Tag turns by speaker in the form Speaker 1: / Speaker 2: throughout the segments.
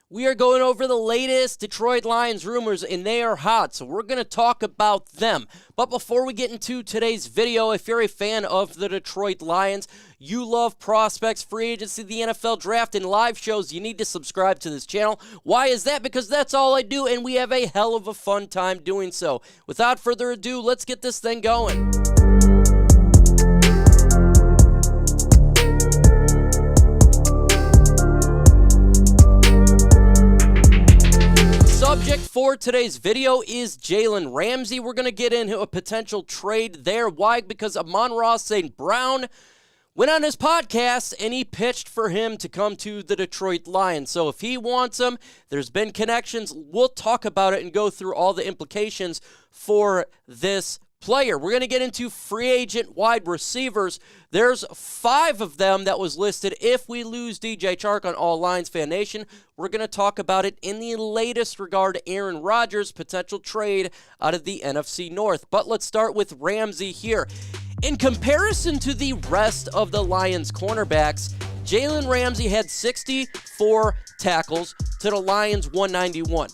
Speaker 1: We are going over the latest Detroit Lions rumors, and they are hot, so we're going to talk about them. But before we get into today's video, if you're a fan of the Detroit Lions, you love prospects, free agency, the NFL draft, and live shows, you need to subscribe to this channel. Why is that? Because that's all I do, and we have a hell of a fun time doing so. Without further ado, let's get this thing going. Subject for today's video is Jalen Ramsey. We're going to get into a potential trade there. Why? Because Amon-Ra St. Brown went on his podcast and he pitched for him to come to the Detroit Lions. So if he wants him, there's been connections. We'll talk about it and go through all the implications for this player. We're going to get into free agent wide receivers. There's 5 of them that was listed. If we lose DJ Chark on All Lions FanNation, we're going to talk about it in the latest regard to Aaron Rodgers' potential trade out of the NFC North. But let's start with Ramsey here. In comparison to the rest of the Lions cornerbacks, Jalen Ramsey had 64 tackles to the Lions 191.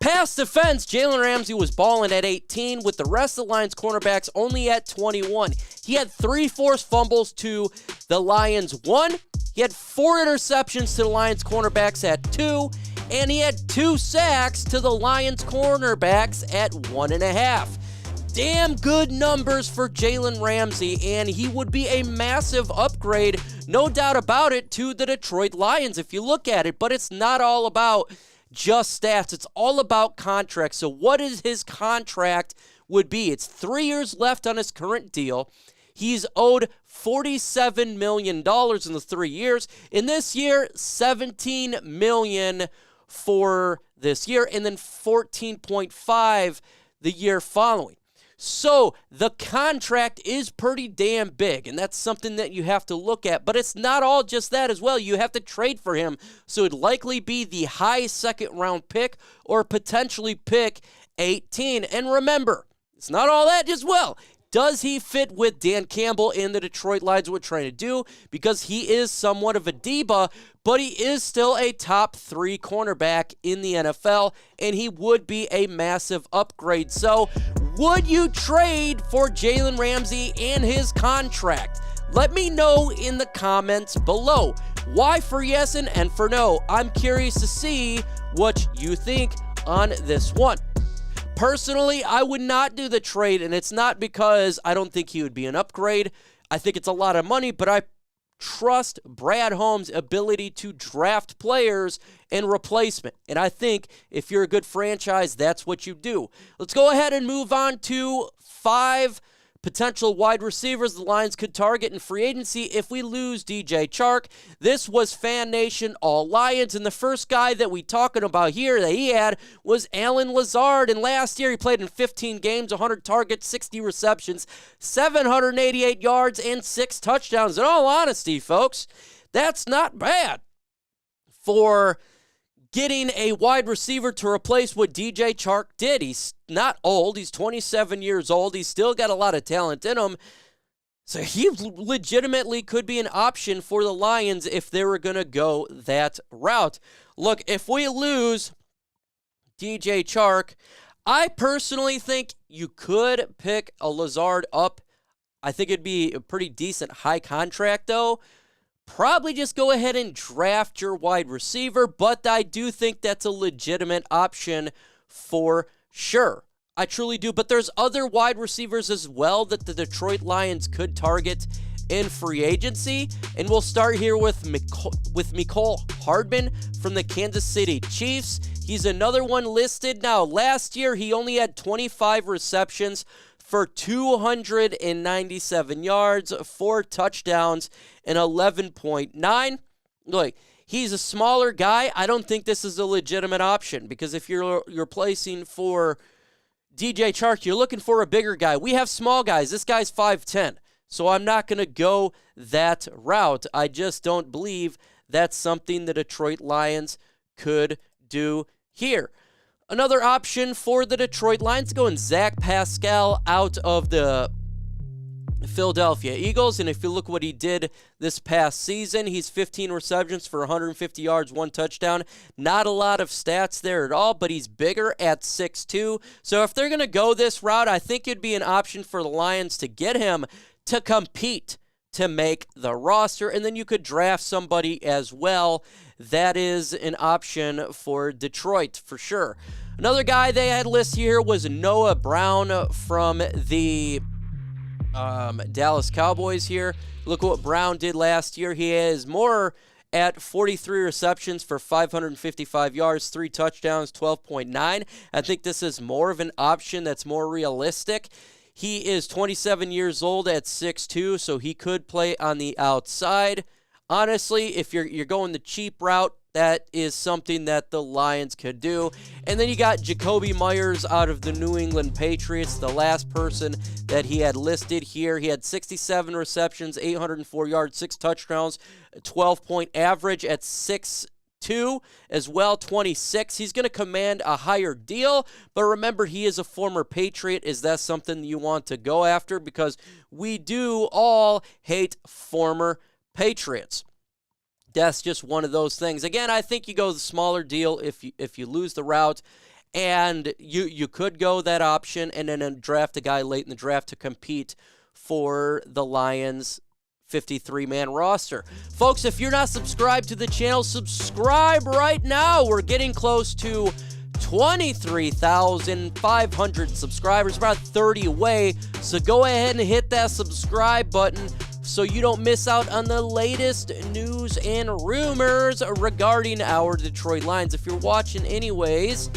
Speaker 1: Pass defense, Jalen Ramsey was balling at 18, with the rest of the Lions cornerbacks only at 21. He had 3 forced fumbles to the Lions 1. He had 4 interceptions to the Lions cornerbacks at 2. And he had 2 sacks to the Lions cornerbacks at 1.5. Damn good numbers for Jalen Ramsey, and he would be a massive upgrade, no doubt about it, to the Detroit Lions if you look at it. But it's not all about just stats. It's all about contracts. So what is his contract would be? It's 3 years left on his current deal. He's owed $47 million in the 3 years. In this year, $17 million for this year, and then $14.5 the year following. So the contract is pretty damn big, and that's something that you have to look at. But it's not all just that as well. You have to trade for him, so it'd likely be the high second-round pick or potentially pick 18. And remember, it's not all that as well. Does he fit with Dan Campbell in the Detroit Lions, what we're trying to do? Because he is somewhat of a diva, but he is still a top 3 cornerback in the NFL, and he would be a massive upgrade. So would you trade for Jalen Ramsey and his contract? Let me know in the comments below. Y for yes and N for no. I'm curious to see what you think on this one. Personally, I would not do the trade, and it's not because I don't think he would be an upgrade. I think it's a lot of money, but I trust Brad Holmes' ability to draft players and replacement. And I think if you're a good franchise, that's what you do. Let's go ahead and move on to 5 potential wide receivers the Lions could target in free agency if we lose DJ Chark. This was FanNation All Lions, and the first guy that we talking about here that he had was Lazard, and last year he played in 15 games, 100 targets, 60 receptions, 788 yards, and 6 touchdowns. In all honesty, folks, that's not bad for getting a wide receiver to replace what DJ Chark did. He's not old. He's 27 years old. He's still got a lot of talent in him. So he legitimately could be an option for the Lions if they were going to go that route. Look, if we lose DJ Chark, I personally think you could pick a Lazard up. I think it'd be a pretty decent high contract, though. Probably just go ahead and draft your wide receiver, but I do think that's a legitimate option for sure. I truly do, but there's other wide receivers as well that the Detroit Lions could target in free agency, and we'll start here with Mecole Hardman from the Kansas City Chiefs. He's another one listed. Now, last year he only had 25 receptions for 297 yards, 4 touchdowns, and 11.9. Look, he's a smaller guy. I don't think this is a legitimate option because if you're placing for DJ Chark, you're looking for a bigger guy. We have small guys. This guy's 5'10", so I'm not going to go that route. I just don't believe that's something the Detroit Lions could do here. Another option for the Detroit Lions going Pascal out of the Philadelphia Eagles. And if you look what he did this past season, he's 15 receptions for 150 yards, 1 touchdown. Not a lot of stats there at all, but he's bigger at 6'2". So if they're going to go this route, I think it'd be an option for the Lions to get him to compete to make the roster, and then you could draft somebody as well. That is an option for Detroit for sure. Another guy they had listed here was Noah Brown from the Dallas Cowboys here. Look what Brown did last year. He is more at 43 receptions for 555 yards, 3 touchdowns, 12.9. I think this is more of an option that's more realistic. He is 27 years old at 6'2", so he could play on the outside. Honestly, if you're going the cheap route, that is something that the Lions could do. And then you got Jakobi Meyers out of the New England Patriots, the last person that he had listed here. He had 67 receptions, 804 yards, 6 touchdowns, a 12-point average at 6'2", as well, 26. He's going to command a higher deal, but remember, he is a former Patriot. Is that something you want to go after? Because we do all hate former Patriots. That's just one of those things. Again, I think you go the smaller deal if you lose the route, and you could go that option and then draft a guy late in the draft to compete for the Lions' 53-man roster. Folks, if you're not subscribed to the channel, subscribe right now. We're getting close to 23,500 subscribers, about 30 away. So go ahead and hit that subscribe button so you don't miss out on the latest news and rumors regarding our Detroit Lions. If you're watching anyways,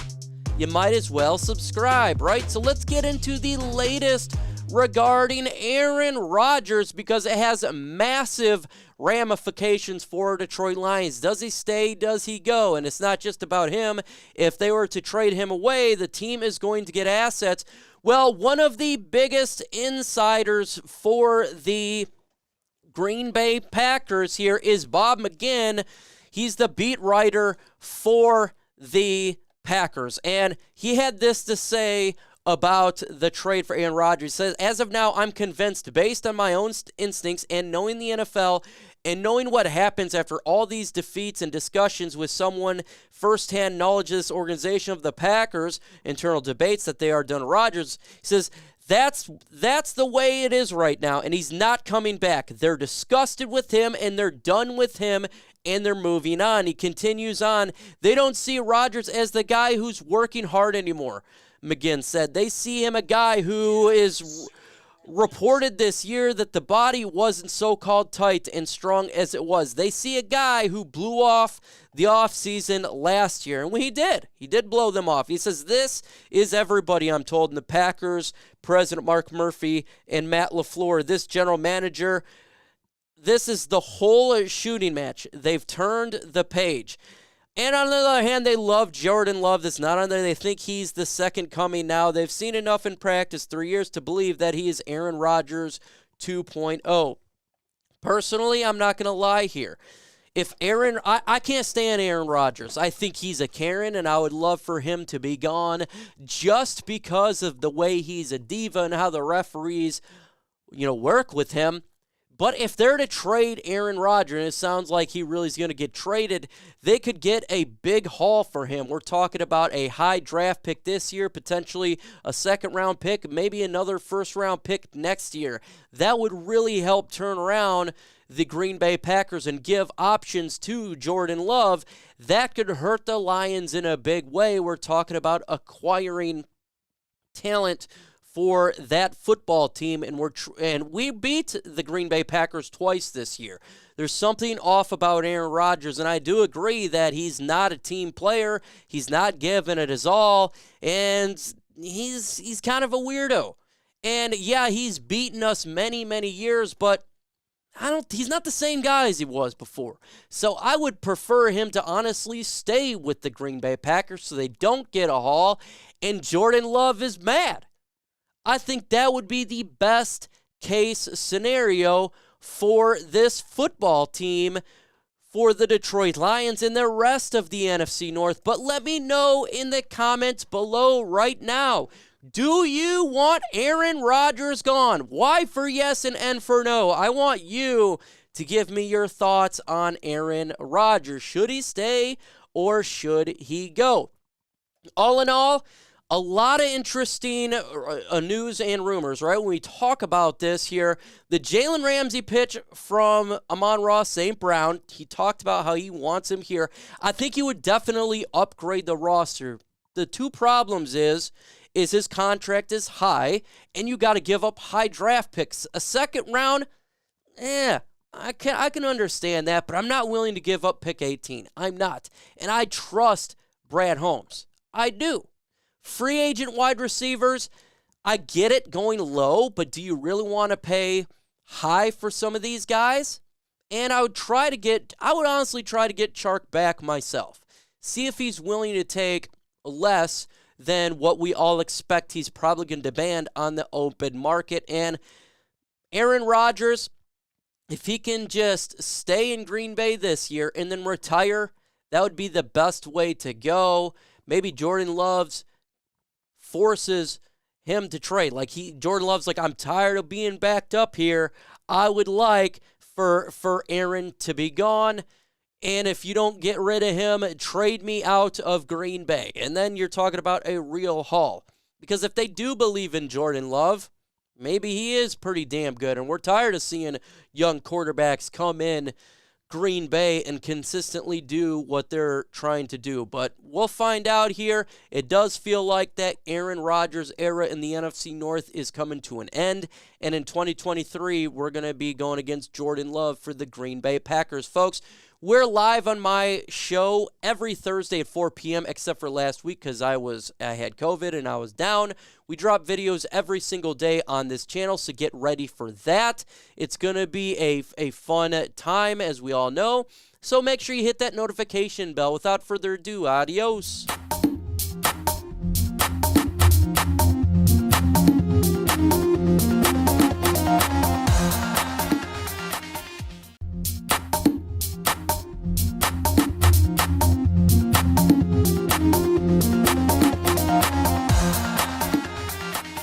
Speaker 1: you might as well subscribe, right? So let's get into the latest regarding Aaron Rodgers, because it has massive ramifications for Detroit Lions. Does he stay? Does he go? And it's not just about him. If they were to trade him away, the team is going to get assets. Well, one of the biggest insiders for the Green Bay Packers here is Bob McGinn. He's the beat writer for the Packers, and he had this to say about the trade for Aaron Rodgers. He says, as of now, I'm convinced, based on my own instincts and knowing the NFL and knowing what happens after all these defeats and discussions with someone firsthand knowledge of this organization of the Packers, internal debates that they are done Rodgers. He says, that's the way it is right now, and he's not coming back. They're disgusted with him, and they're done with him, and they're moving on. He continues on. They don't see Rodgers as the guy who's working hard anymore, McGinn said. They see him a guy who is reported this year that the body wasn't so-called tight and strong as it was. They see a guy who blew off the offseason last year, and he did blow them off. He says, this is everybody, I'm told, in the Packers, President Mark Murphy and Matt LaFleur, this general manager. This is the whole shooting match. They've turned the page. And on the other hand, they love Jordan Love. That's not on there. They think he's the second coming now. They've seen enough in practice, 3 years, to believe that he is Aaron Rodgers 2.0. Personally, I'm not going to lie here. If I can't stand Aaron Rodgers. I think he's a Karen, and I would love for him to be gone just because of the way he's a diva and how the referees, work with him. But if they're to trade Aaron Rodgers, and it sounds like he really is going to get traded, they could get a big haul for him. We're talking about a high draft pick this year, potentially a second-round pick, maybe another first-round pick next year. That would really help turn around the Green Bay Packers and give options to Jordan Love. That could hurt the Lions in a big way. We're talking about acquiring talent for that football team, and we beat the Green Bay Packers twice this year. There's something off about Aaron Rodgers, and I do agree that he's not a team player. He's not giving it his all, and he's kind of a weirdo. And yeah, he's beaten us many, many years, but he's not the same guy as he was before. So I would prefer him to honestly stay with the Green Bay Packers so they don't get a haul, and Jordan Love is mad. I think that would be the best case scenario for this football team, for the Detroit Lions and the rest of the NFC North. But let me know in the comments below right now. Do you want Aaron Rodgers gone? Y for yes and N for no. I want you to give me your thoughts on Aaron Rodgers. Should he stay or should he go? All in all, a lot of interesting news and rumors, right? When we talk about this here, the Jalen Ramsey pitch from Amon-Ra St. Brown, he talked about how he wants him here. I think he would definitely upgrade the roster. The two problems is his contract is high, and you got to give up high draft picks. A second round, I can understand that, but I'm not willing to give up pick 18. I'm not. And I trust Brad Holmes. I do. Free agent wide receivers, I get it going low, but do you really want to pay high for some of these guys? And I would honestly try to get Chark back myself. See if he's willing to take less than what we all expect he's probably going to demand on the open market. And Aaron Rodgers, if he can just stay in Green Bay this year and then retire, that would be the best way to go. Maybe Jordan Love's forces him to trade. Jordan Love's like, I'm tired of being backed up here. I would like for Aaron to be gone. And if you don't get rid of him, trade me out of Green Bay. And then you're talking about a real haul. Because if they do believe in Jordan Love, maybe he is pretty damn good. And we're tired of seeing young quarterbacks come in Green Bay and consistently do what they're trying to do. But we'll find out here. It does feel like that Aaron Rodgers era in the NFC North is coming to an end. And in 2023, we're going to be going against Jordan Love for the Green Bay Packers. Folks, we're live on my show every Thursday at 4 p.m., except for last week because I had COVID and I was down. We drop videos every single day on this channel, so get ready for that. It's going to be a fun time, as we all know. So make sure you hit that notification bell. Without further ado, adios.